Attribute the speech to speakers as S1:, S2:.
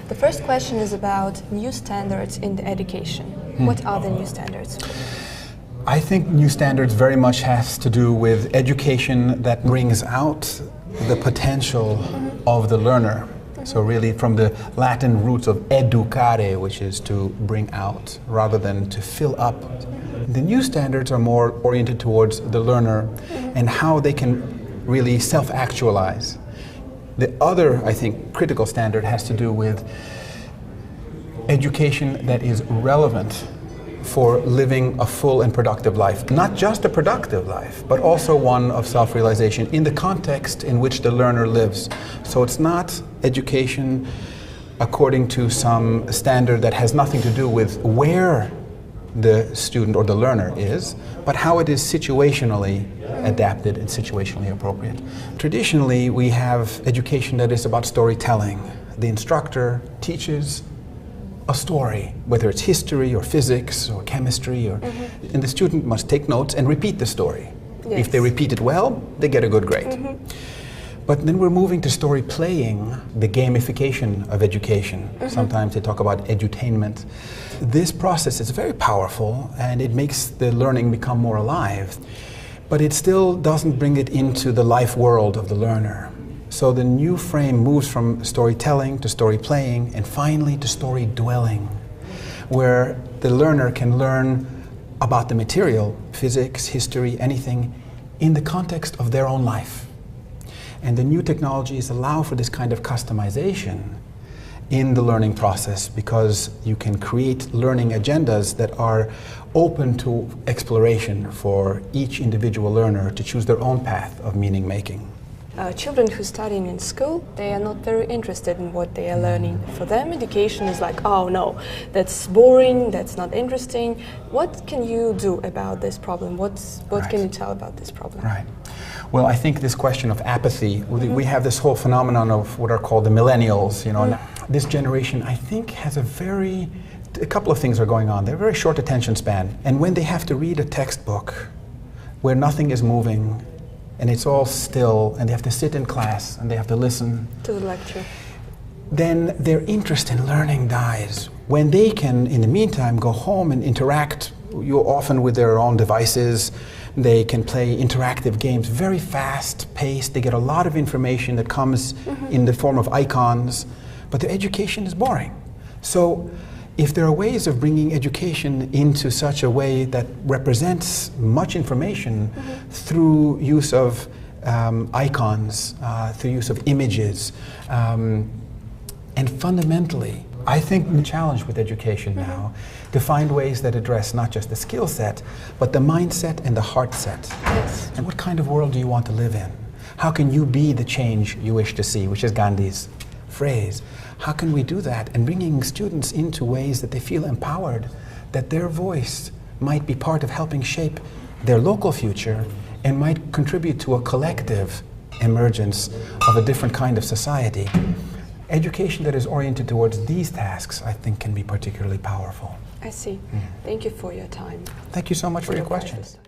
S1: The first question is about new standards in the education. What are the new standards?
S2: I think new standards very much has to do with education that brings out the potential of the learner. So really from the Latin roots of educare, which is to bring out rather than to fill up. The new standards are more oriented towards the learner and how they can really self-actualize. The other, I think, critical standard has to do with education that is relevant for living a full and productive life. Not just a productive life, but also one of self-realization in the context in which the learner lives. So it's not education according to some standard that has nothing to do with where the student or the learner is, but how it is situationally adapted and situationally appropriate. Traditionally, we have education that is about storytelling. The instructor teaches a story, whether it's history or physics or chemistry, and the student must take notes and repeat the story.
S1: Yes.
S2: If they repeat it well, they get a good grade. But then we're moving to story playing, the gamification of education. Sometimes they talk about edutainment. This process is very powerful and it makes the learning become more alive, but it still doesn't bring it into the life world of the learner. So the new frame moves from storytelling to story playing and finally to story dwelling, where the learner can learn about the material, physics, history, anything, in the context of their own life. And the new technologies allow for this kind of customization in the learning process because you can create learning agendas that are open to exploration for each individual learner to choose their own path of meaning making.
S1: Children who study in school, they are not very interested in what they are learning. For them, education is like, oh no, that's boring, that's not interesting. What can you do about this problem? What can you tell about this problem?
S2: Right. Well, I think this question of apathy, we have this whole phenomenon of what are called the millennials. You know, this generation, I think, has a couple of things are going on. They're very short attention span, and when they have to read a textbook where nothing is moving, and it's all still, and they have to sit in class, and they have to listen
S1: to the lecture,
S2: then their interest in learning dies. When they can, in the meantime, go home and interact, often with their own devices, they can play interactive games, very fast-paced. They get a lot of information that comes in the form of icons, but their education is boring. So if there are ways of bringing education into such a way that represents much information through use of icons, through use of images, and fundamentally, I think the challenge with education now to find ways that address not just the skill set, but the mindset and the heart set.
S1: Yes.
S2: And what kind of world do you want to live in? How can you be the change you wish to see, which is Gandhi's phrase. How can we do that? And bringing students into ways that they feel empowered, that their voice might be part of helping shape their local future and might contribute to a collective emergence of a different kind of society. Education that is oriented towards these tasks, I think, can be particularly powerful.
S1: I see. Thank you for your time.
S2: Thank you so much for your questions.